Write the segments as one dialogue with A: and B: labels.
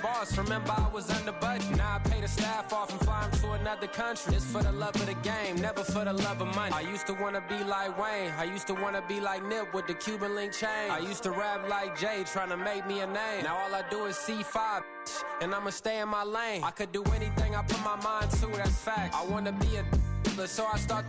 A: boss, remember I was under budget. Now I pay the staff off and fly them to another country. It's for the love of the game, never for the love of money. I used to want to be like Wayne, I used to want to be like Nip with the Cuban link chain. I used to rap like Jay, trying to make me a name. Now all I do is C5, and I'ma stay in my lane. I could do anything I put my mind to, that's fact. I want to be a so I start.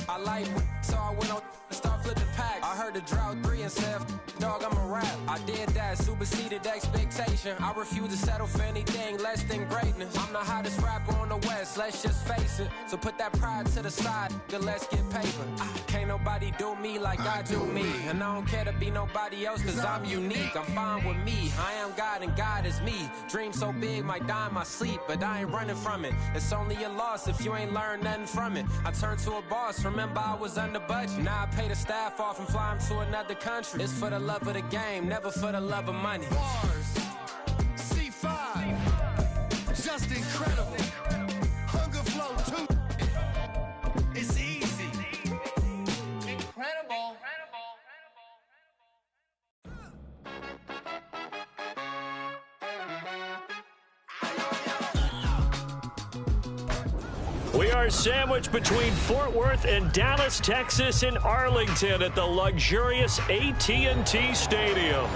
A: I like so I went on and start flipping packs. I heard the drought 3 and said, dog, I'm a rap. I did that, superseded expectation. I refuse to settle for anything less than greatness. I'm the hottest rapper on the West, let's just face it. So put that pride to the side, then let's get paper. Can't nobody do me like I do me. And I don't care to be nobody else, cause I'm unique. I'm fine with me, I am God and God is me. Dream so big, might die in my sleep, but I ain't running from it. It's only a loss if you ain't learned nothing from it. I turned to a boss, remember I was under budget. Now I pay the staff off and fly them to another country. It's for the love of the game, never for the love of money.
B: Bars, C5, just incredible. Hunger Flow 2, it's easy.
C: Incredible.
D: We are sandwiched between Fort Worth and Dallas, Texas, and Arlington at the luxurious AT&T Stadium.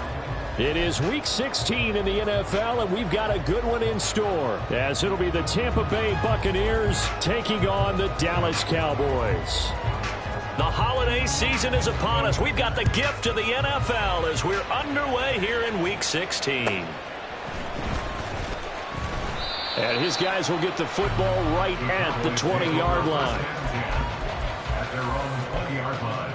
D: It is Week 16 in the NFL, and we've got a good one in store, as it'll be the Tampa Bay Buccaneers taking on the Dallas Cowboys. The holiday season is upon us. We've got the gift of the NFL as we're underway here in Week 16. And his guys will get the football right at the 20-yard line.
E: At their own 20-yard line.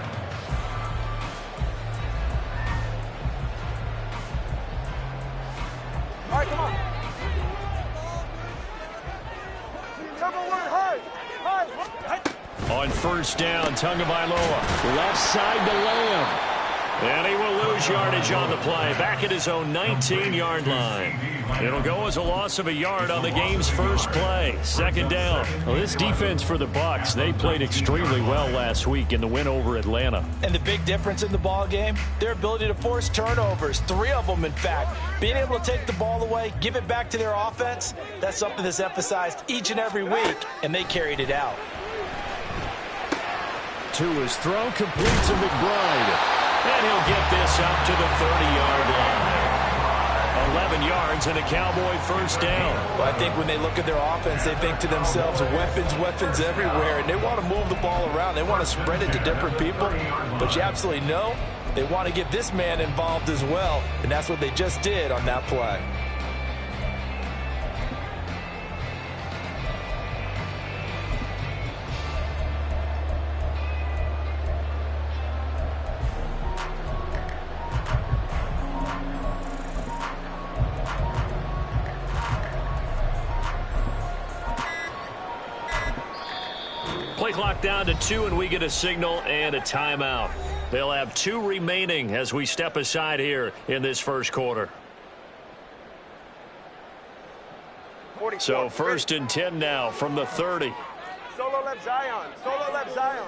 F: All right, come on.
D: On first down, Tagovailoa, left side to Lamb. And he will lose yardage on the play, back at his own 19-yard line. It'll go as a loss of a yard on the game's first play. Second down. Well, this defense for the Bucs, they played extremely well last week in the win over Atlanta.
G: And the big difference in the ball game, their ability to force turnovers, 3 of them in fact. Being able to take the ball away, give it back to their offense, that's something that's emphasized each and every week, and they carried it out.
D: To his throw, complete to McBride. And he'll get this up to the 30-yard line. 11 yards and a Cowboy first down.
G: Well, I think when they look at their offense, they think to themselves, weapons everywhere, and they want to move the ball around. They want to spread it to different people. But you absolutely know they want to get this man involved as well, and that's what they just did on that play.
D: Play clock down to 2, and we get a signal and a timeout. They'll have 2 remaining as we step aside here in this first quarter. So first and 10 now from the 30.
F: Solo left Zion. Solo left Zion.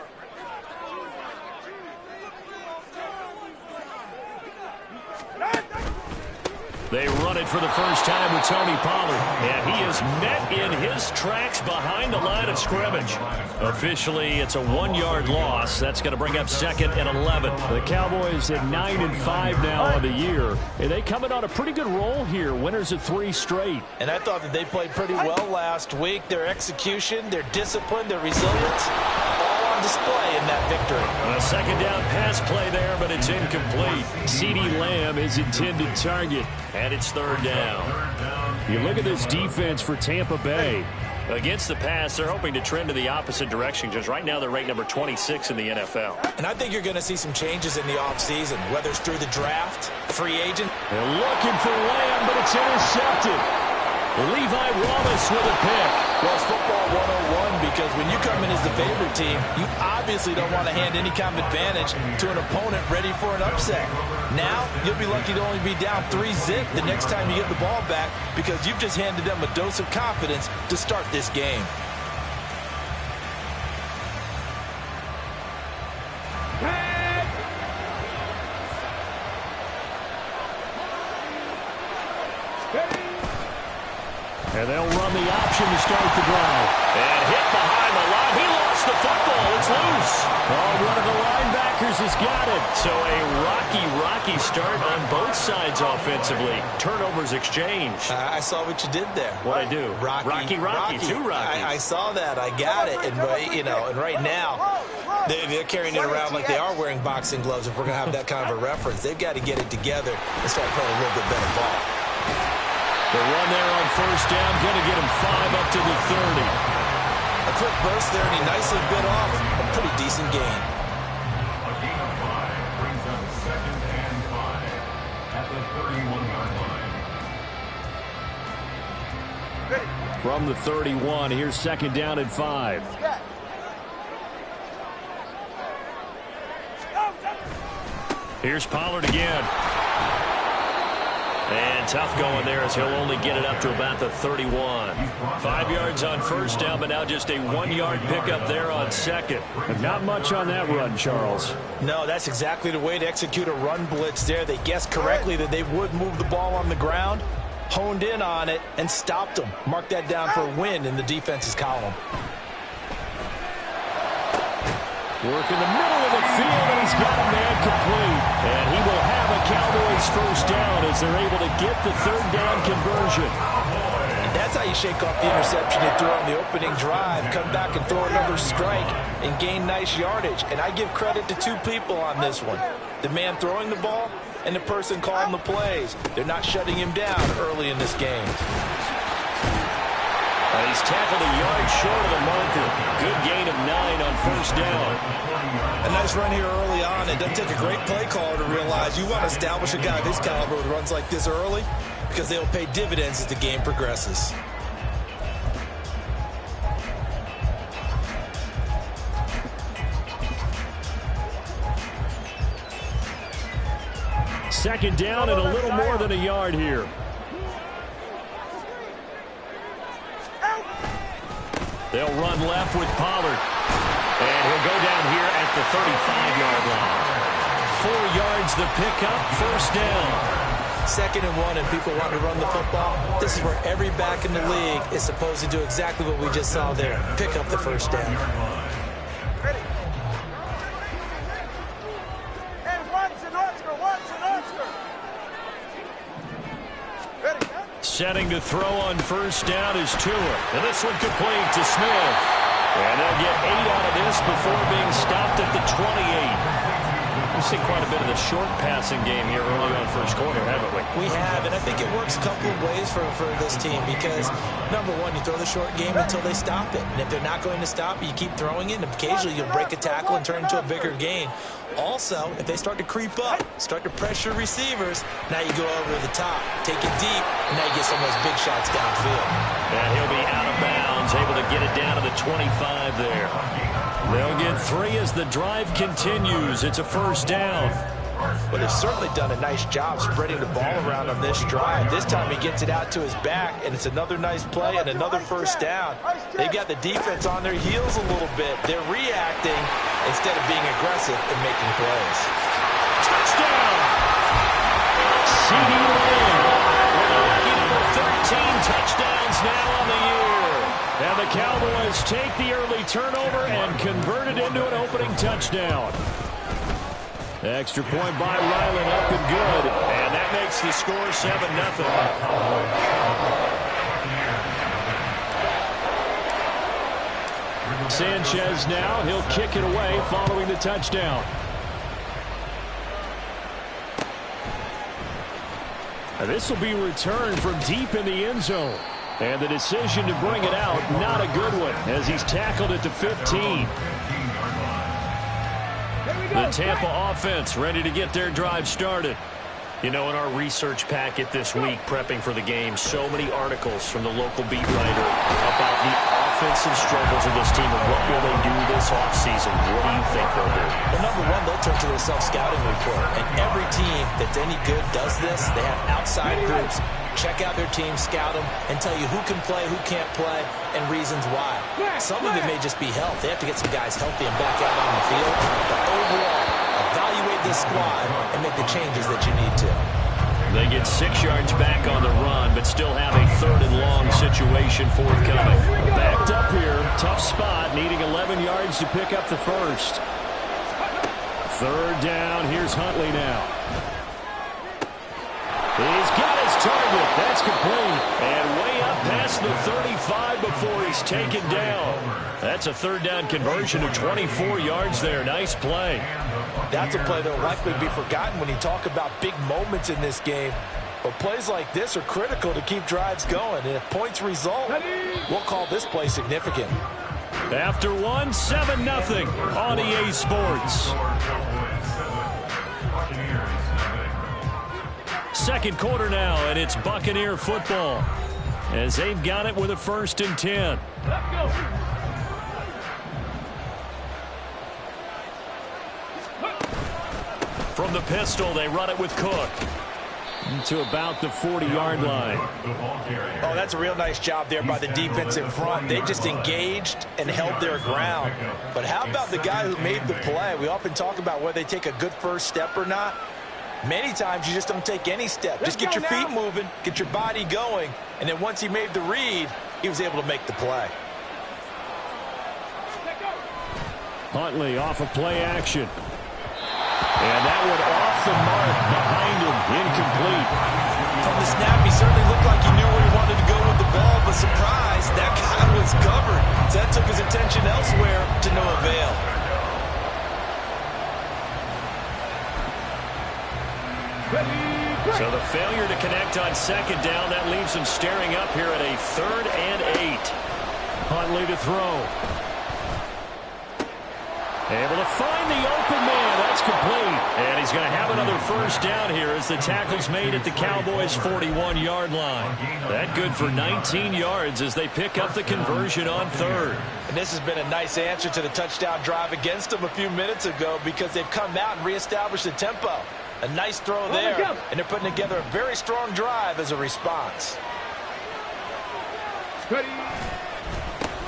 D: They run it for the first time with Tony Pollard. And he is met in his tracks behind the line of scrimmage. Officially, it's a 1-yard loss. That's going to bring up second and 11. The Cowboys at 9-5 now on the year. And they coming on a pretty good roll here. Winners of 3 straight.
G: And I thought that they played pretty well last week. Their execution, their discipline, their resilience, all on display in that victory.
D: A second down pass play there, but it's incomplete. CeeDee Lamb is intended target. And it's third down. You look at this defense for Tampa Bay. Against the pass, they're hoping to trend in the opposite direction, because right now they're ranked number 26 in the NFL.
G: And I think you're going to see some changes in the offseason, whether it's through the draft, free agent.
D: They're looking for Lamb, but it's intercepted. Levi Wallace with a pick.
G: Well, it's football 101, because when you come in as the favorite team, you obviously don't want to hand any kind of advantage to an opponent ready for an upset. Now, you'll be lucky to only be down 3-zip the next time you get the ball back, because you've just handed them a dose of confidence to start this game.
D: And they'll run the option to start the drive. And hit behind the line. He lost the football. It's loose. Oh, one of the linebackers has got it. So a rocky start on both sides offensively. Turnovers exchanged.
G: I saw what you did there.
D: What'd I do? Rocky. Two Rockies.
G: I saw that. I got it. And, and right now, they're carrying it around like they are wearing boxing gloves if we're going to have that kind of a reference. They've got to get it together and start playing a little bit better ball.
D: The run there on first down, going to get him 5 up to the 30.
G: A quick burst there, and he nicely bit off a pretty decent gain.
E: A gain of 5 brings up 2nd and 5 at the 31-yard line.
D: From the 31, here's 2nd down and 5. Here's Pollard again. And tough going there as he'll only get it up to about the 31. 5 yards on first down, but now just a 1-yard pickup there on second. Not much on that run, Charles.
G: No, that's exactly the way to execute a run blitz there. They guessed correctly that they would move the ball on the ground, honed in on it, and stopped them. Mark that down for a win in the defense's column.
D: Work in the middle of the field, and he's got a man complete. And he will have a Cowboys first down as they're able to get the 3rd down conversion.
G: That's how you shake off the interception you threw on the opening drive. Come back and throw another strike and gain nice yardage. And I give credit to 2 people on this one. The man throwing the ball and the person calling the plays. They're not shutting him down early in this game.
D: He's tackled a yard short of the marker. Good gain of 9 on first down.
G: A nice run here early on. It doesn't take a great play caller to realize you want to establish a guy of his caliber with runs like this early because they'll pay dividends as the game progresses.
D: Second down and a little more than a yard here. They'll run left with Pollard. And he'll go down here at the 35-yard line. 4 yards the pickup, first down.
G: 2nd and 1 and people want to run the football. This is where every back in the league is supposed to do exactly what we just saw there. Pick up the first down.
D: Setting to throw on first down is Tua. And this one complete to Smith. And they'll get 8 out of this before being stopped at the 28. We've seen quite a bit of the short passing game here early on first quarter, haven't we?
G: We have, and I think it works a couple of ways for this team because, number one, you throw the short game until they stop it. And if they're not going to stop it, you keep throwing it, and occasionally you'll break a tackle and turn into a bigger gain. Also, if they start to creep up, start to pressure receivers, now you go over the top, take it deep, and now you get some of those big shots downfield.
D: And he'll be out of bounds, able to get it down to the 25 there. They'll get 3 as the drive continues. It's a first down.
G: Well, they've certainly done a nice job spreading the ball around on this drive. This time he gets it out to his back, and it's another nice play and another first down. They've got the defense on their heels a little bit. They're reacting instead of being aggressive and making plays.
D: Touchdown! CeeDee Lamb with a lucky number 13 touchdowns now on the year. And the Cowboys take the early turnover and convert it into an opening touchdown. Extra point by Ryland, up and good. And that makes the score 7-0. Sanchez now, he'll kick it away following the touchdown. And this will be returned from deep in the end zone. And the decision to bring it out, not a good one, as he's tackled at the 15. The Tampa offense ready to get their drive started. You know, in our research packet this week, prepping for the game, so many articles from the local beat writer about the offensive struggles of this team and what will they do this offseason. What do you think they'll do?
G: Well, number one, they'll turn to their self-scouting report. And every team that's any good does this. They have outside groups. Check out their team, scout them, and tell you who can play, who can't play, and reasons why. Some of it may just be health. They have to get some guys healthy and back out on the field. But overall, evaluate this squad and make the changes that you need to.
D: They get 6 yards back on the run, but still have a 3rd and long situation forthcoming. Backed up here. Tough spot. Needing 11 yards to pick up the first. Third down. Here's Huntley now. He's got his target. That's complete. And way up past the 35 before he's taken down. That's a third down conversion of 24 yards there. Nice play.
G: That's a play that will likely be forgotten when you talk about big moments in this game. But plays like this are critical to keep drives going. And if points result, we'll call this play significant.
D: After one, 7-0 on EA Sports. Second quarter now, and it's Buccaneer football as they've got it with a 1st and 10.
F: Let's go.
D: From the pistol, they run it with Cook to about the 40-yard line.
G: Oh, that's a real nice job there by the defense in front. They just engaged and held their ground. But how about the guy who made the play? We often talk about whether they take a good first step or not. Many times you just don't take any step. Just get your feet moving, get your body going, and then once he made the read, he was able to make the play.
D: Huntley off of play action. And that one off the mark behind him, incomplete.
G: From the snap, he certainly looked like he knew where he wanted to go with the ball, but surprise, that guy was covered. So that took his attention elsewhere to no avail.
D: So the failure to connect on second down, that leaves him staring up here at a 3rd and 8. Huntley to throw. Able to find the open man. That's complete. And he's going to have another first down here as the tackle's made at the Cowboys' 41-yard line. That good for 19 yards as they pick up the conversion on 3rd.
G: And this has been a nice answer to the touchdown drive against them a few minutes ago because they've come out and reestablished the tempo. A nice throw there, and they're putting together a very strong drive as a response.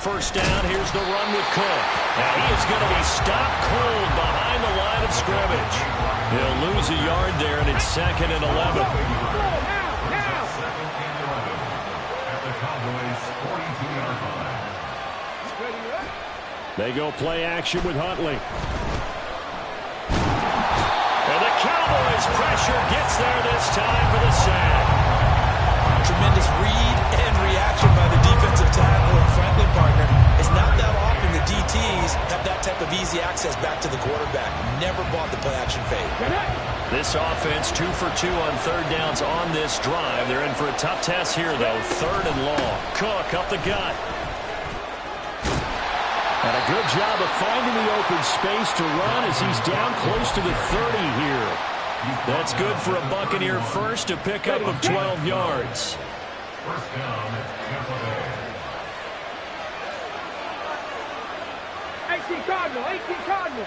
D: First down, here's the run with Cook. Now he is going to be stopped cold behind the line of scrimmage. He'll lose a yard there, and it's 2nd and 11. They go play action with Huntley. And the Cowboys pressure gets there this time for the sack.
G: Tremendous read and reaction by the defensive tackle and Franklin partner. It's not that often the DTs have that type of easy access back to the quarterback. Never bought the play action fade.
D: This offense 2 for 2 on 3rd downs on this drive. They're in for a tough test here, though. 3rd and long. Cook up the gut. And a good job of finding the open space to run as he's down close to the 30 here. That's good for a Buccaneer first to pick up of 12 yards.
E: First down, Tampa Bay.
F: 18 Cardinal, 18 Cardinal.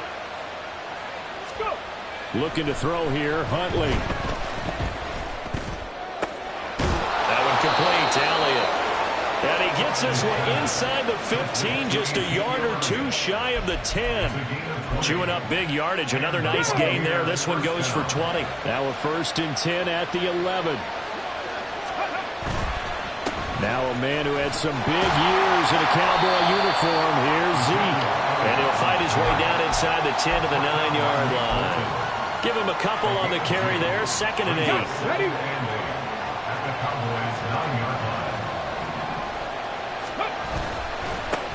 F: Let's go.
D: Looking to throw here, Huntley. That one complete to Elliott. And he gets this one inside the 15, just a yard or 2 shy of the 10. Chewing up big yardage. Another nice gain there. This one goes for 20. Now a 1st and 10 at the 11. Now a man who had some big years in a Cowboy uniform. Here's Zeke. And he'll fight his way down inside the 10 to the 9-yard line. Give him a couple on the carry there. 2nd and 8.
F: Ready?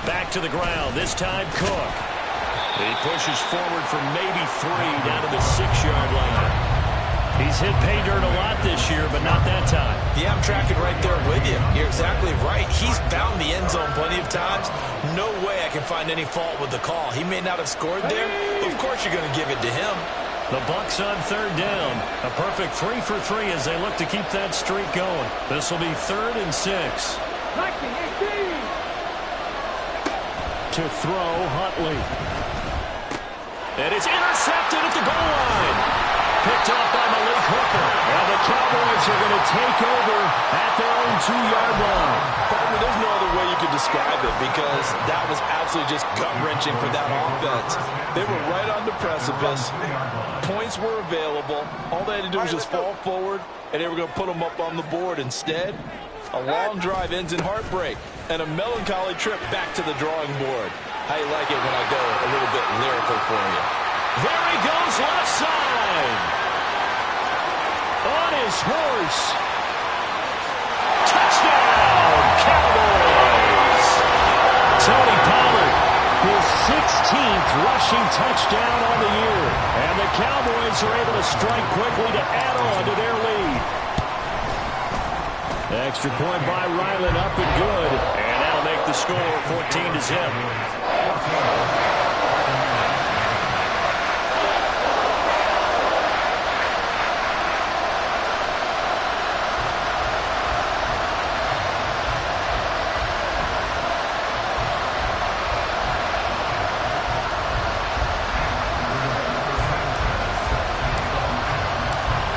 D: Back to the ground. This time Cook. He pushes forward for maybe 3 down to the 6-yard line. He's hit pay dirt a lot this year, but not that time.
G: Yeah, I'm tracking right there with you. You're exactly right. He's found the end zone plenty of times. No way I can find any fault with the call. He may not have scored there, but of course you're going to give it to him.
D: The Bucs on 3rd down. A perfect 3 for 3 as they look to keep that streak going. This will be 3rd and 6.
F: 19, 18.
D: To throw, Huntley. And it's intercepted at the goal line. Picked off by Malik Hooker. And the Cowboys are going to take over at their own 2-yard line.
G: Partner, there's no other way you could describe it because that was absolutely just gut-wrenching for that offense. They were right on the precipice. Points were available. All they had to do was just fall forward, and they were going to put them up on the board. Instead, A long drive ends in heartbreak and a melancholy trip back to the drawing board. How you like it when I go a little bit lyrical for you?
D: There he goes, left side. On his horse. Touchdown, Cowboys. Tony Pollard, his 16th rushing touchdown on the year. And the Cowboys are able to strike quickly to add on to their lead. Extra point by Ryland, up and good. And that'll make the score 14-0.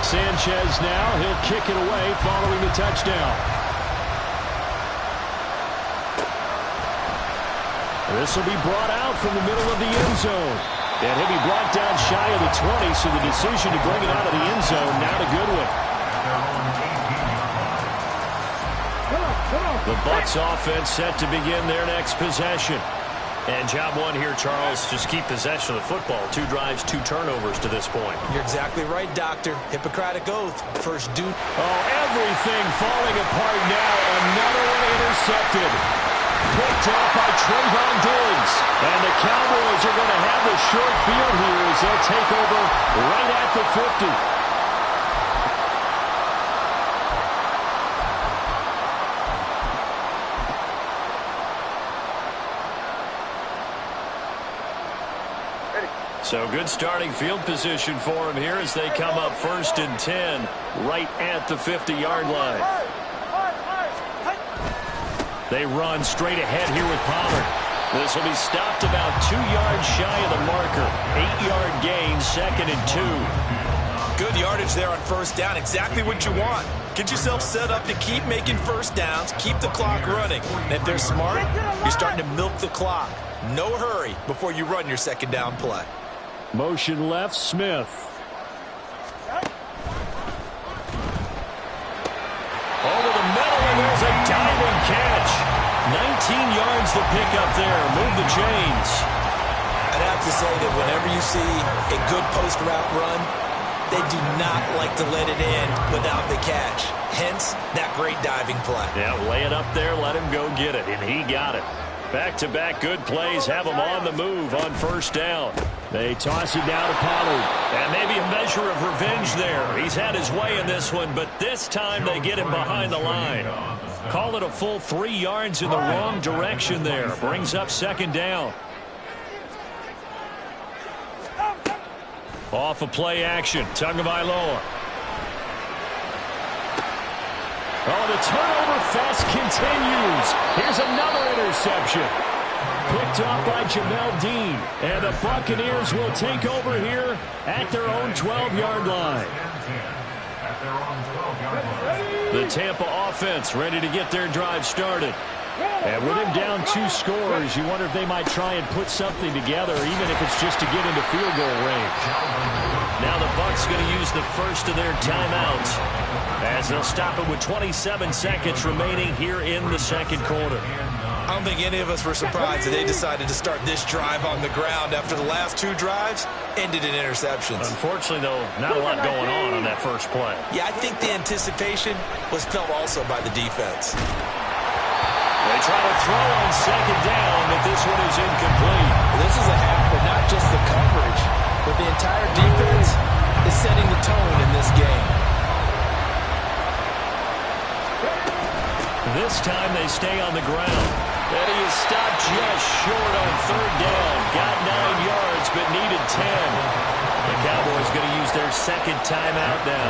D: Sanchez now, he'll kick it away following the touchdown. This will be brought out from the middle of the end zone. And he'll be brought down shy of the 20, so the decision to bring it out of the end zone now to Goodwin. The Bucs offense set to begin their next possession. And job one here, Charles, just keep possession of the football. 2 drives, 2 turnovers to this point.
G: You're exactly right, Doctor. Hippocratic oath. First dude.
D: Oh, everything falling apart now. Another one intercepted. Picked off by Trayvon Diggs. And the Cowboys are going to have the short field here as they'll take over right at the 50. So good starting field position for him here as they come up 1st and 10 right at the 50-yard line. They run straight ahead here with Pollard. This will be stopped about 2 yards shy of the marker. 8-yard gain, 2nd and 2.
G: Good yardage there on 1st down. Exactly what you want. Get yourself set up to keep making 1st downs, keep the clock running. And if they're smart, you're starting to milk the clock. No hurry before you run your 2nd down play.
D: Motion left, Smith. Over the middle, and there's a diving catch. 19 yards to pick up there. Move the chains.
G: I'd have to say that whenever you see a good post-route run, they do not like to let it in without the catch. Hence, that great diving play.
D: Yeah, lay it up there, let him go get it, and he got it. Back-to-back good plays have him on the move on 1st down. They toss it down to Pollard. And maybe a measure of revenge there. He's had his way in this one, but this time they get him behind the line. Call it a full 3 yards in the wrong direction there. Brings up 2nd down. Off of play action. Tagovailoa. Oh, the turnover fest continues. Here's another interception. Picked off by Jamel Dean. And the Buccaneers will take over here at their own 12-yard line. The Tampa offense ready to get their drive started. And with him down 2 scores, you wonder if they might try and put something together, even if it's just to get into field goal range. Now the Bucs going to use the first of their timeouts as they'll stop it with 27 seconds remaining here in the 2nd quarter.
G: I don't think any of us were surprised that they decided to start this drive on the ground after the last 2 drives ended in interceptions.
D: Unfortunately, though, not a lot going on that first play.
G: Yeah, I think the anticipation was felt also by the defense.
D: They try to throw on 2nd down, but this one is incomplete.
G: This is a half, but not just the coverage, but the entire defense is setting the tone in this game.
D: This time they stay on the ground. And he is stopped just short on 3rd down. Got 9 yards, but needed 10. The Cowboys going to use their 2nd timeout now.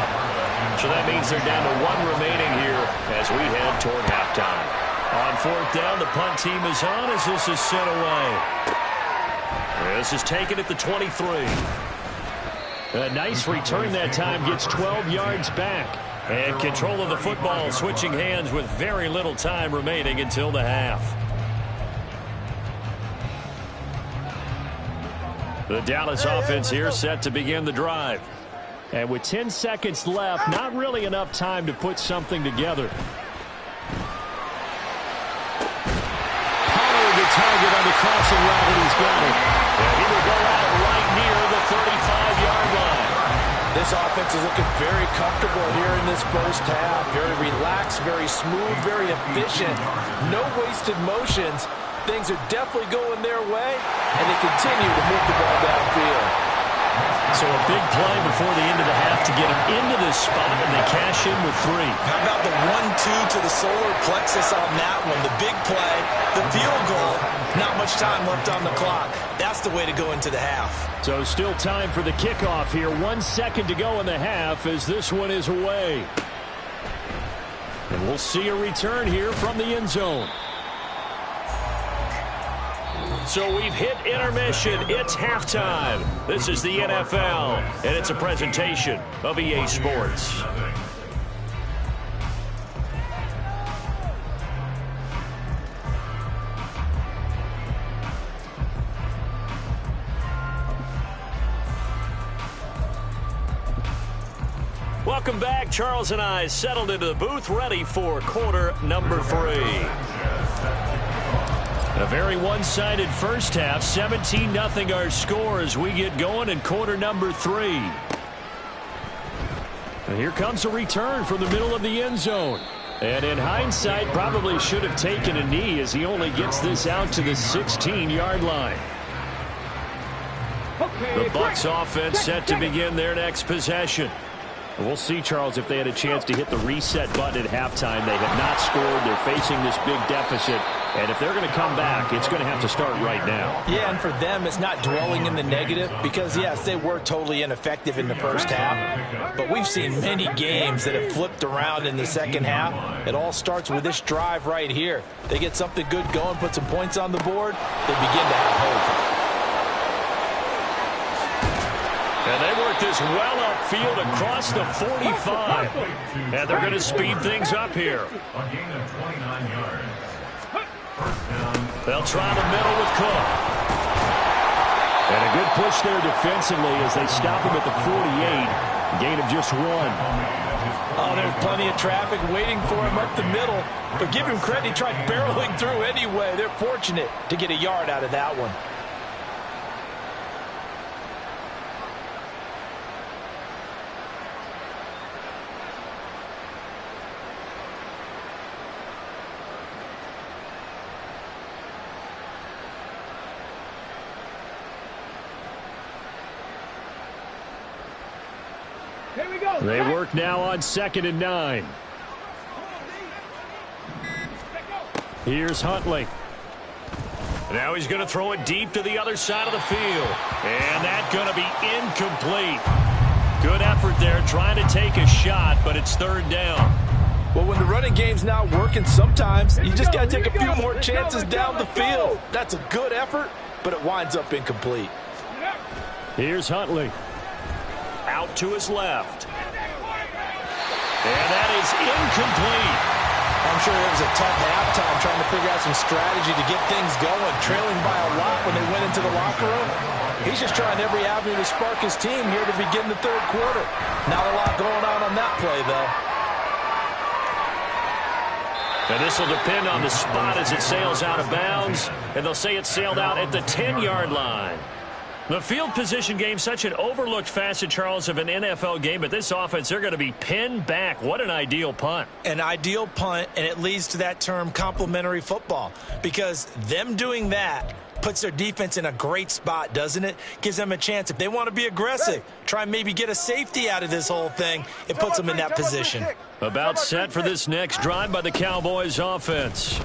D: So that means they're down to 1 remaining here as we head toward halftime. On 4th down, the punt team is on as this is sent away. This is taken at the 23. A nice return that time, gets 12 yards back. And control of the football switching hands with very little time remaining until the half. The Dallas offense here set to begin the drive. And with 10 seconds left, not really enough time to put something together.
G: This offense is looking very comfortable here in this first half. Very relaxed, very smooth, very efficient. No wasted motions. Things are definitely going their way, and they continue to move the ball downfield.
D: So a big play before the end of the half to get them into this spot, and they cash in with 3.
G: How about the 1-2 to the solar plexus on that one? The big play, the field goal, not much time left on the clock. That's the way to go into the half.
D: So still time for the kickoff here. 1 second to go in the half as this one is away. And we'll see a return here from the end zone. So we've hit intermission. It's halftime. This is the NFL, and it's a presentation of EA Sports. Welcome back. Charles and I settled into the booth, ready for quarter number 3. A very one-sided first half, 17-0 our score as we get going in quarter number 3. And here comes a return from the middle of the end zone. And in hindsight, probably should have taken a knee as he only gets this out to the 16-yard line. The Bucs offense set to begin their next possession. We'll see, Charles, if they had a chance to hit the reset button at halftime. They have not scored. They're facing this big deficit. And if they're going to come back, it's going to have to start right now.
G: Yeah, and for them, it's not dwelling in the negative because, yes, they were totally ineffective in the first half. But we've seen many games that have flipped around in the second half. It all starts with this drive right here. They get something good going, put some points on the board, they begin to have hope.
D: And they work this well upfield across the 45. And they're going to speed things up here. They'll try the middle with Cook. And a good push there defensively as they stop him at the 48. Gain of just 1.
G: Oh, there's plenty of traffic waiting for him up the middle. But give him credit, he tried barreling through anyway. They're fortunate to get a yard out of that one.
D: They work now on 2nd and 9. Here's Huntley. Now he's going to throw it deep to the other side of the field. And that's going to be incomplete. Good effort there trying to take a shot, but it's 3rd down.
G: Well, when the running game's not working, sometimes you just got to take a few more chances down the field. That's a good effort, but it winds up incomplete.
D: Here's Huntley. Out to his left. And that is incomplete.
G: I'm sure it was a tough halftime trying to figure out some strategy to get things going, trailing by a lot when they went into the locker room. He's just trying every avenue to spark his team here to begin the 3rd quarter. Not a lot going on that play, though.
D: And this will depend on the spot as it sails out of bounds. And they'll say it sailed out at the 10-yard line. The field position game, such an overlooked facet, Charles, of an NFL game. But this offense, they're going to be pinned back. What an ideal punt.
G: An ideal punt, and it leads to that term complementary football. Because them doing that puts their defense in a great spot, doesn't it? Gives them a chance. If they want to be aggressive, try and maybe get a safety out of this whole thing, it puts them in that position.
D: About set for this next drive by the Cowboys offense.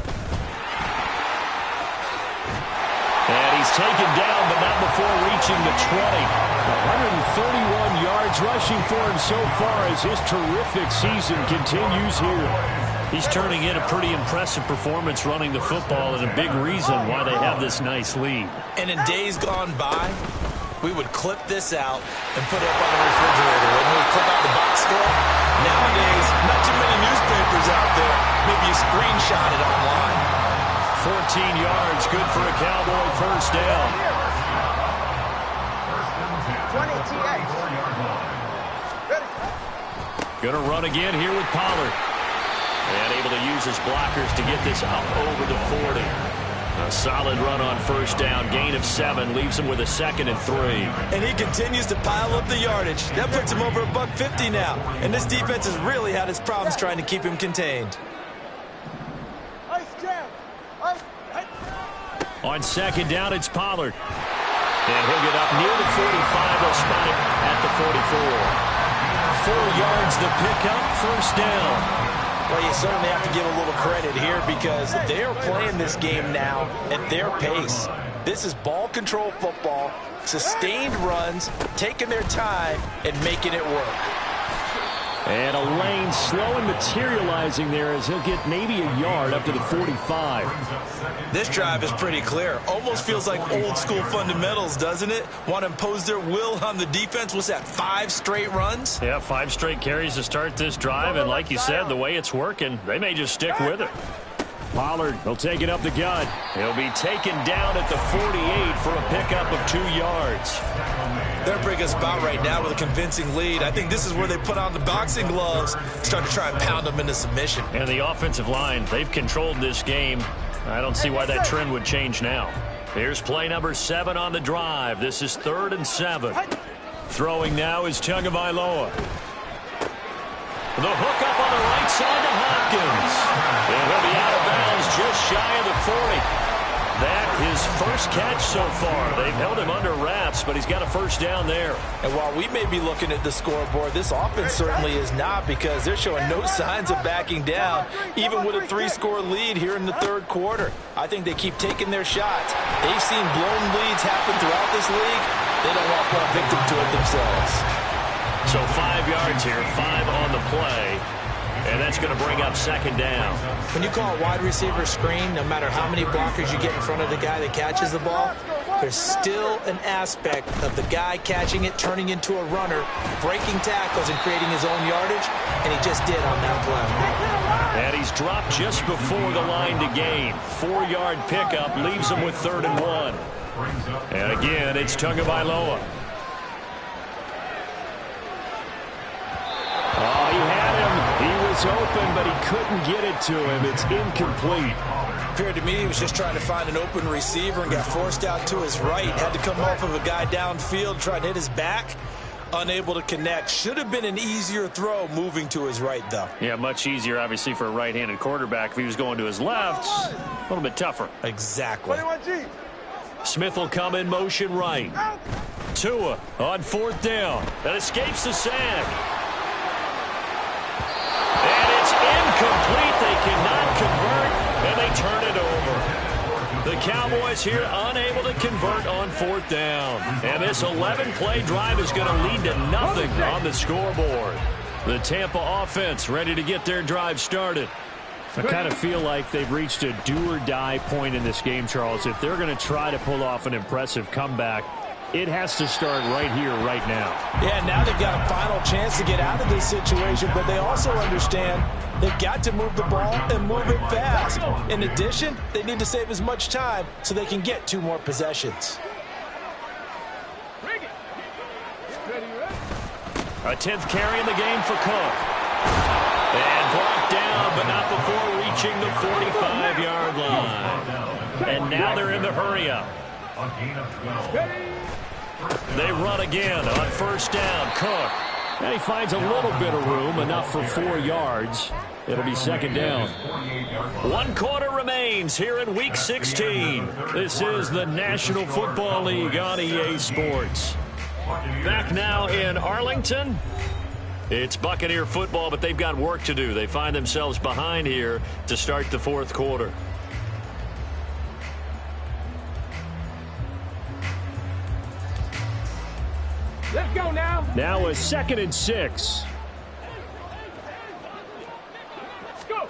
D: And he's taken down, but not before reaching the 20. 131 yards rushing for him so far as his terrific season continues here. He's turning in a pretty impressive performance running the football, and a big reason why they have this nice lead.
G: And in days gone by, we would clip this out and put it up on the refrigerator. When we clip out the box score, nowadays, not too many newspapers out there. Maybe you screenshot it online.
D: 14 yards, good for a Cowboy first down.
B: 20
D: Going to run again here with Pollard. And able to use his blockers to get this up over the 40. A solid run on first down. Gain of 7 leaves him with a 2nd and 3.
G: And he continues to pile up the yardage. That puts him over $150 now. And this defense has really had its problems trying to keep him contained.
D: On 2nd down, it's Pollard. And he'll get up near the 45. They'll spot him at the 44. 4 yards the pickup, first down.
G: Well, you certainly have to give a little credit here because they're playing this game now at their pace. This is ball control football, sustained runs, taking their time, and making it work.
D: And a lane slow and materializing there as he'll get maybe a yard up to the 45.
G: This drive is pretty clear. Almost feels like old school fundamentals, doesn't it? Want to impose their will on the defense. What's that, 5 straight runs?
D: Yeah, 5 straight carries to start this drive. And like you said, the way it's working, they may just stick with it. Pollard will take it up the gut. He'll be taken down at the 48 for a pickup of 2 yards.
G: They're bringing us about right now with a convincing lead. I think this is where they put on the boxing gloves, start to try and pound them into submission.
D: And the offensive line, they've controlled this game. I don't see why that trend would change now. Here's play number 7 on the drive. This is 3rd and 7. Throwing now is Tagovailoa. The hook up on the right side to Hopkins. And he'll be out of bounds just shy of the 40. That his first catch so far. They've held him under wraps, but he's got a first down there.
G: And while we may be looking at the scoreboard, this offense certainly is not because they're showing no signs of backing down, even with a 3-score lead here in the 3rd quarter. I think they keep taking their shots. They've seen blown leads happen throughout this league. They don't want to fall victim to it themselves.
D: So 5 yards here, 5 on the play. And that's going to bring up 2nd down.
C: When you call a wide receiver screen, no matter how many blockers you get in front of the guy that catches the ball, there's still an aspect of the guy catching it, turning into a runner, breaking tackles and creating his own yardage, and he just did on that play.
D: And he's dropped just before the line to gain. 4-yard pickup leaves him with 3rd and 1. And again, it's Tagovailoa. Oh, he had him. He was open, but he couldn't get it to him. It's incomplete.
G: Appeared to me he was just trying to find an open receiver and got forced out to his right. Had to come off of a guy downfield, try to hit his back. Unable to connect. Should have been an easier throw moving to his right, though.
D: Yeah, much easier, obviously, for a right-handed quarterback. If he was going to his left, a little bit tougher.
G: Exactly.
D: Smith will come in motion right. Tua on 4th down. That escapes the sand. And it's incomplete. They cannot convert, and they turn it over. The Cowboys here unable to convert on 4th down. And this 11-play drive is going to lead to nothing on the scoreboard. The Tampa offense ready to get their drive started. I kind of feel like they've reached a do-or-die point in this game, Charles. If they're going to try to pull off an impressive comeback, it has to start right here, right now.
G: Yeah, now they've got a final chance to get out of this situation, but they also understand they've got to move the ball and move it fast. In addition, they need to save as much time so they can get 2 more possessions.
D: A 10th carry in the game for Cook. And brought down, but not before reaching the 45-yard line. And now they're in the hurry-up. They run again on 1st down. Cook. And he finds a little bit of room, enough for 4 yards. It'll be 2nd down. 1 quarter remains here in Week 16. This is the National Football League on EA Sports. Back now in Arlington. It's Buccaneer football, but they've got work to do. They find themselves behind here to start the 4th quarter.
F: Let's go now.
D: Now a 2nd and 6.
F: Let's go.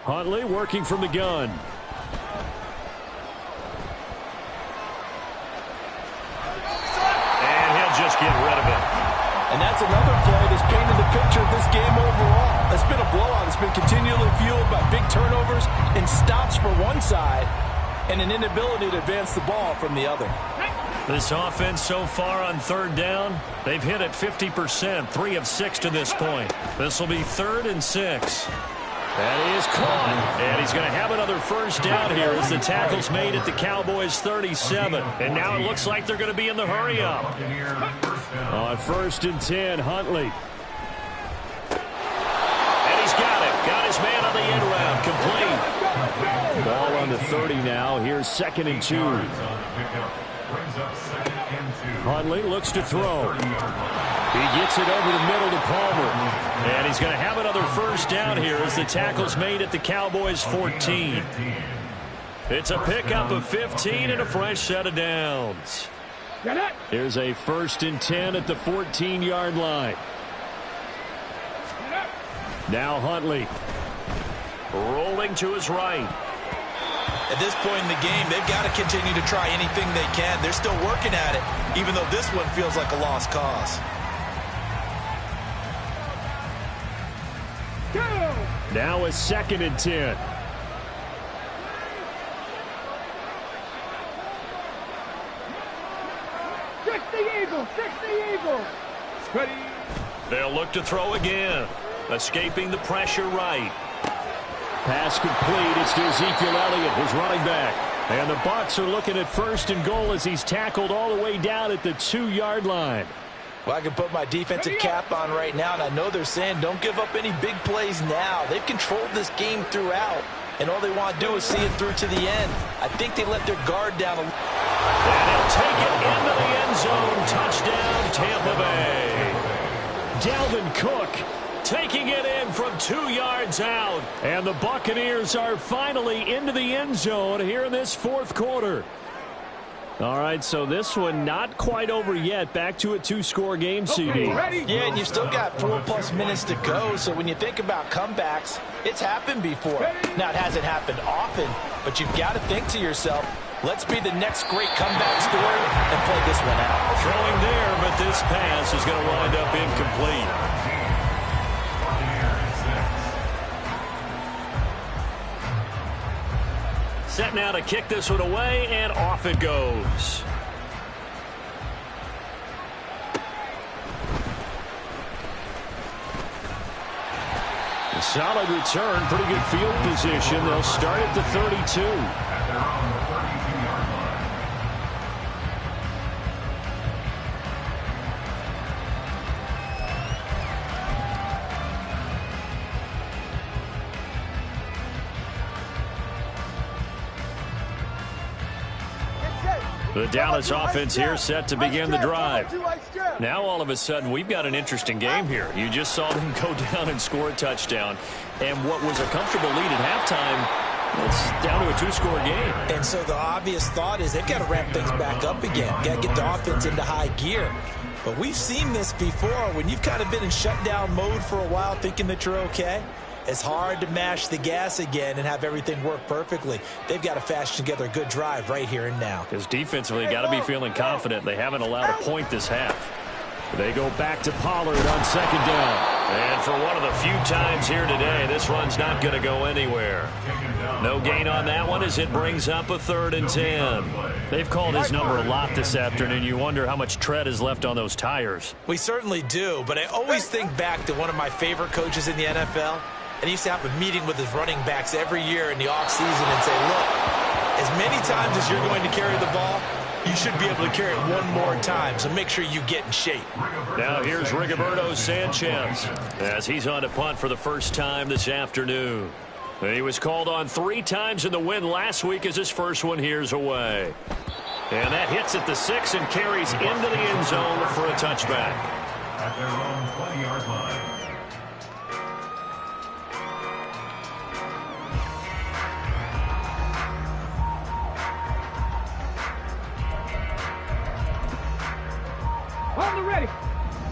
D: Huntley working from the gun. And he'll just get rid of it.
G: And that's another play that's painted the picture of this game overall. It's been a blowout. It's been continually fueled by big turnovers and stops for one side and an inability to advance the ball from the other.
D: This offense so far on 3rd down, they've hit it 50%, 3 of 6 to this point. This will be 3rd and 6. That is caught. And he's going to have another first down here as the tackle's made at the Cowboys' 37. And now it looks like they're going to be in the hurry-up. On 1st and 10, Huntley. And he's got it. Got his man on the end round. Complete. Ball on the 30 now. Here's 2nd and 2. Huntley looks to throw. He gets it over the middle to Palmer. And he's going to have another first down here as the tackle's made at the Cowboys' 14. It's a pickup of 15 and a fresh set of downs. Here's a 1st and 10 at the 14-yard line. Now Huntley. Rolling to his right.
G: At this point in the game, they've got to continue to try anything they can. They're still working at it, even though this one feels like a lost cause.
D: Now a 2nd and 10.
F: Six the Eagles. Ready.
D: They'll look to throw again. Escaping the pressure right. Pass complete. It's to Ezekiel Elliott, his running back. And the Bucs are looking at 1st and goal as he's tackled all the way down at the 2-yard line.
C: Well, I can put my defensive cap on right now, and I know they're saying don't give up any big plays now. They've controlled this game throughout, and all they want to do is see it through to the end. I think they let their guard down a little.
D: And he'll take it into the end zone. Touchdown, Tampa Bay. Dalvin Cook taking it in from 2 yards out. And the Buccaneers are finally into the end zone here in this 4th quarter. All right, so this one not quite over yet. Back to a 2-score game, CD.
C: Yeah, and you've still got 4+ minutes to go, so when you think about comebacks, it's happened before. Now, it hasn't happened often, but you've got to think to yourself, let's be the next great comeback story and play this one out.
D: Throwing there, but this pass is going to wind up incomplete. Set now to kick this one away, and off it goes. A solid return, pretty good field position. They'll start at the 32. The Dallas offense here set to begin the drive. Now all of a sudden we've got an interesting game here. You just saw them go down and score a touchdown. And what was a comfortable lead at halftime, it's down to a 2-score game.
C: And so the obvious thought is they've got to ramp things back up again. Got to get the offense into high gear. But we've seen this before. When you've kind of been in shutdown mode for a while thinking that you're okay, it's hard to mash the gas again and have everything work perfectly. They've got to fashion together a good drive right here and now.
D: Because defensively, got to be feeling confident. They haven't allowed a point this half. They go back to Pollard on 2nd down. And for one of the few times here today, this run's not going to go anywhere. No gain on that one as it brings up a 3rd and 10. They've called his number a lot this afternoon. You wonder how much tread is left on those tires.
C: We certainly do, but I always think back to one of my favorite coaches in the NFL. And he used to have a meeting with his running backs every year in the offseason and say, look, as many times as you're going to carry the ball, you should be able to carry it one more time, so make sure you get in shape.
D: Now here's Rigoberto Sanchez as he's on to punt for the first time this afternoon. He was called on 3 times in the win last week as his first one here's away. And that hits at the 6 and carries into the end zone for a touchback.
E: At their own 20-yard line.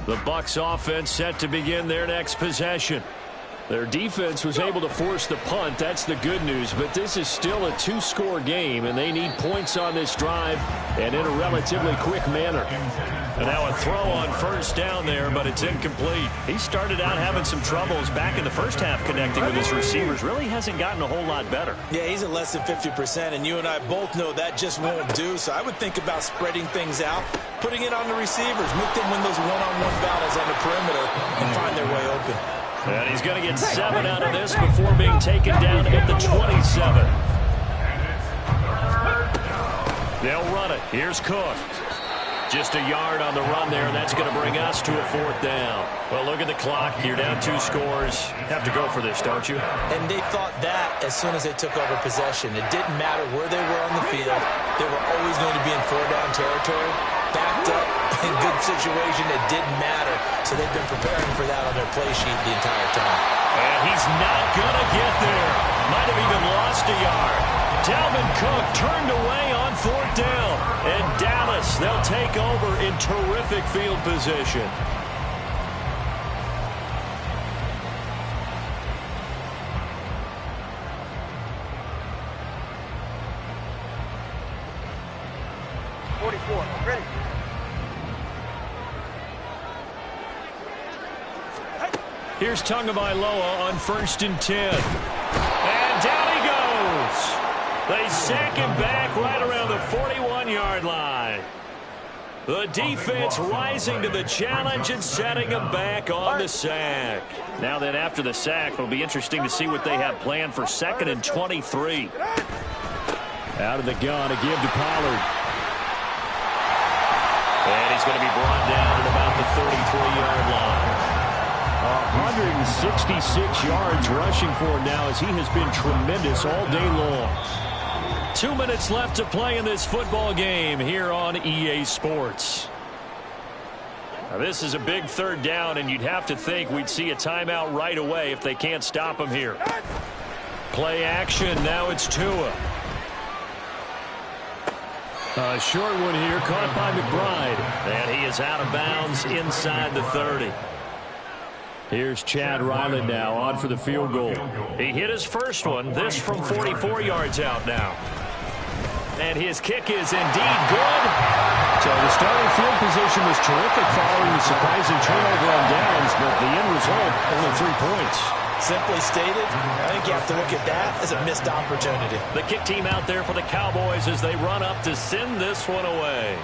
D: The Bucs offense set to begin their next possession. Their defense was able to force the punt. That's the good news. But this is still a 2-score game, and they need points on this drive and in a relatively quick manner. And now a throw on 1st down there, but it's incomplete. He started out having some troubles back in the first half connecting with his receivers. Really hasn't gotten a whole lot better.
C: Yeah, he's at less than 50%, and you and I both know that just won't do. So I would think about spreading things out, putting it on the receivers, make them win those one-on-one battles on the perimeter, and find their way open.
D: And he's going to get 7 out of this before being taken down at the 27. They'll run it. Here's Cook. Just a yard on the run there, and that's going to bring us to a 4th down. Well, look at the clock. You're down 2 scores. Have to go for this, don't you?
C: And they thought that as soon as they took over possession. It didn't matter where they were on the field. They were always going to be in 4-down territory. Backed up, in good situation, it didn't matter. So they've been preparing for that on their play sheet the entire time.
D: And he's not going to get there. Might have even lost a yard. Dalvin Cook turned away on 4th down. And Dallas, they'll take over in terrific field position.
F: Ready.
D: Here's Tagovailoa on 1st and 10. And down he goes. They sack him back right around the 41-yard line. The defense rising to the challenge and setting him back on the sack. Now then, after the sack, it'll be interesting to see what they have planned for 2nd and 23. Out of the gun, a give to Pollard. And he's going to be brought down at about the 33-yard line. 166 yards rushing for him now as he has been tremendous all day long. 2 minutes left to play in this football game here on EA Sports. Now this is a big 3rd down, and you'd have to think we'd see a timeout right away if they can't stop him here. Play action. Now it's Tua. A short one here, caught by McBride. And he is out of bounds inside the 30. Here's Chad Ryland now on for the field goal. He hit his first one, this from 44 yards out now. And his kick is indeed good. So the starting field position was terrific following the surprising turnover on downs, but the end result, only 3 points.
C: Simply stated, I think you have to look at that as a missed opportunity.
D: The kick team out there for the Cowboys as they run up to send this one away.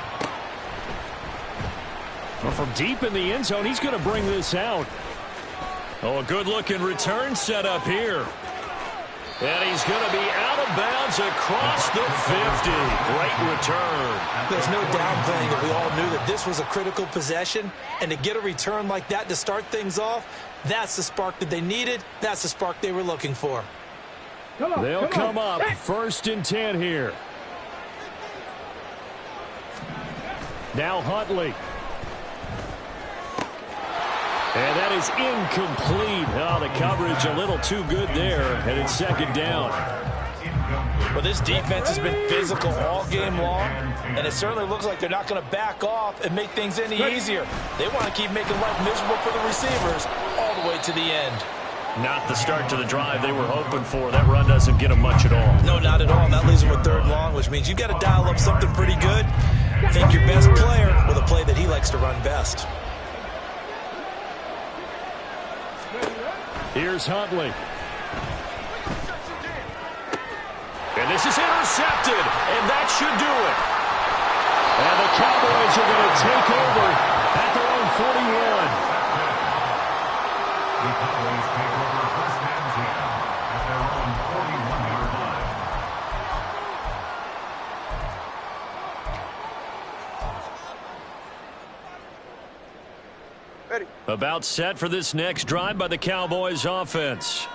D: Well, from deep in the end zone, he's going to bring this out. Oh, a good-looking return set up here. And he's going to be out of bounds across the 50. Great return.
C: There's no downplaying it. We all knew that this was a critical possession. And to get a return like that to start things off, that's the spark that they needed. That's the spark they were looking for.
D: They'll come up 1st and 10 here. Now Huntley. And that is incomplete. Oh, the coverage a little too good there. And it's 2nd down.
C: Well, this defense has been physical all game long, and it certainly looks like they're not going to back off and make things any easier. They want to keep making life miserable for the receivers all the way to the end.
D: Not the start to the drive they were hoping for. That run doesn't get them much at all.
C: No, not at all. And that leaves them with 3rd and long, which means you've got to dial up something pretty good. Think your best player with a play that he likes to run best.
D: Here's Huntley. And this is intercepted, and that should do it. And the Cowboys are going to take over at their own 41.
E: The Cowboys take over 1st and 10 at their own 41-yard line.
F: Ready.
D: About set for this next drive by the Cowboys offense.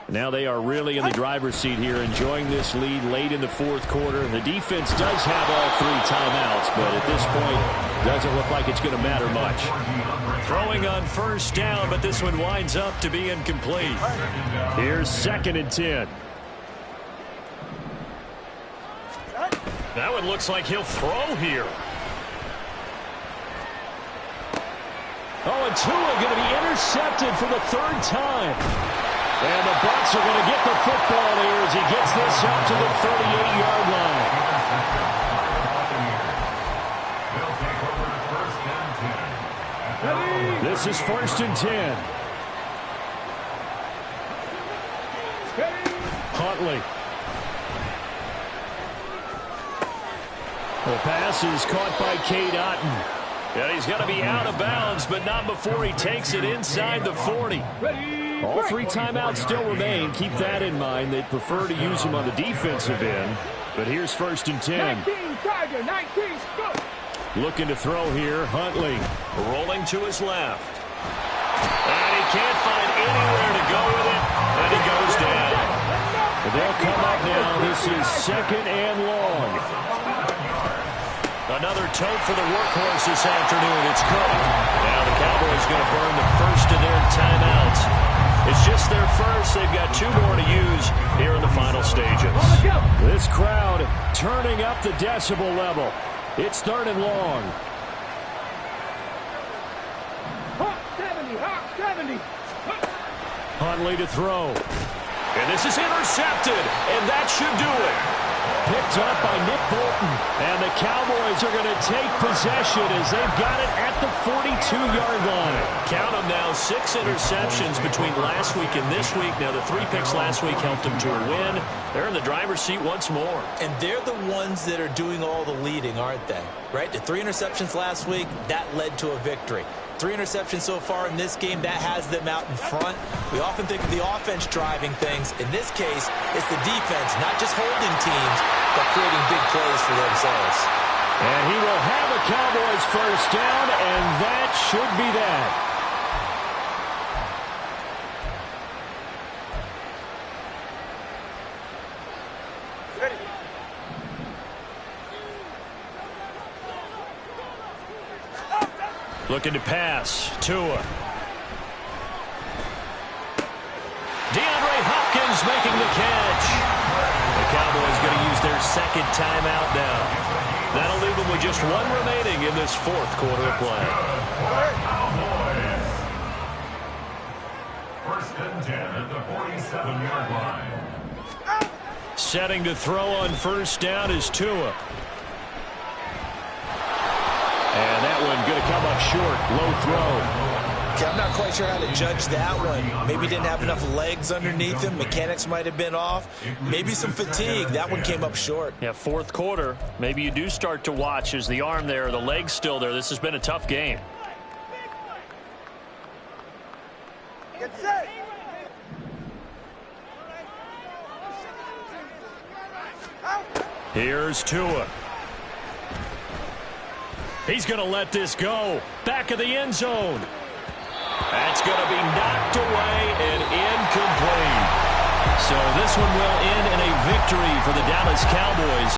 D: Now they are really in the driver's seat here, enjoying this lead late in the 4th quarter. The defense does have all 3 timeouts, but at this point, doesn't look like it's going to matter much. Throwing on 1st down, but this one winds up to be incomplete. Here's 2nd and 10. That one looks like he'll throw here. Oh, and Tua going to be intercepted for the 3rd time. And the Bucs are going to get the football here as he gets this up to the 38-yard line. This is 1st and 10. Huntley. The pass is caught by Cade Otton. And he's going to be out of bounds, but not before he takes it inside the 40.
F: Ready.
D: All 3 timeouts still remain. Keep that in mind. They'd prefer to use him on the defensive end. But here's 1st and 10.
F: 19, Tiger, 19, go!
D: Looking to throw here. Huntley rolling to his left. And he can't find anywhere to go with it. And he goes down. They'll come up now. This is 2nd and long. Another tote for the workhorse this afternoon. It's Cook. Now the Cowboys going to burn the first of their timeouts. It's just their first. They've got 2 more to use here in the final stages. This crowd turning up the decibel level. It's 3rd and long.
F: Hawk 70, Hawk 70.
D: Huntley to throw. And this is intercepted, and that should do it. Picked up by Nick Bolton. And the Cowboys are going to take possession as they've got it at the 42-yard line. Count them now, 6 interceptions between last week and this week. Now, the 3 picks last week helped them to a win. They're in the driver's seat once more.
C: And they're the ones that are doing all the leading, aren't they? Right? The 3 interceptions last week, that led to a victory. 3 interceptions so far in this game, that has them out in front. We often think of the offense driving things. In this case, it's the defense, not just holding teams, but creating big plays for themselves.
D: And he will have a Cowboys first down, and that should be that. Looking to pass. Tua. DeAndre Hopkins making the catch. The Cowboys going to use their 2nd timeout now. That'll leave them with just 1 remaining in this 4th quarter of play.
E: Cowboys. 1st and 10 at the 47-yard line.
D: Setting to throw on 1st down is Tua. And that one going to come up short. Low throw.
C: Okay, I'm not quite sure how to judge that one. Maybe didn't have enough legs underneath him. Mechanics might have been off. Maybe some fatigue. That one came up short.
D: Yeah, 4th quarter. Maybe you do start to watch as the arm there, the leg's still there. This has been a tough game.
F: Get set.
D: Here's Tua. He's going to let this go. Back of the end zone. That's going to be knocked away and incomplete. So this one will end in a victory for the Dallas Cowboys.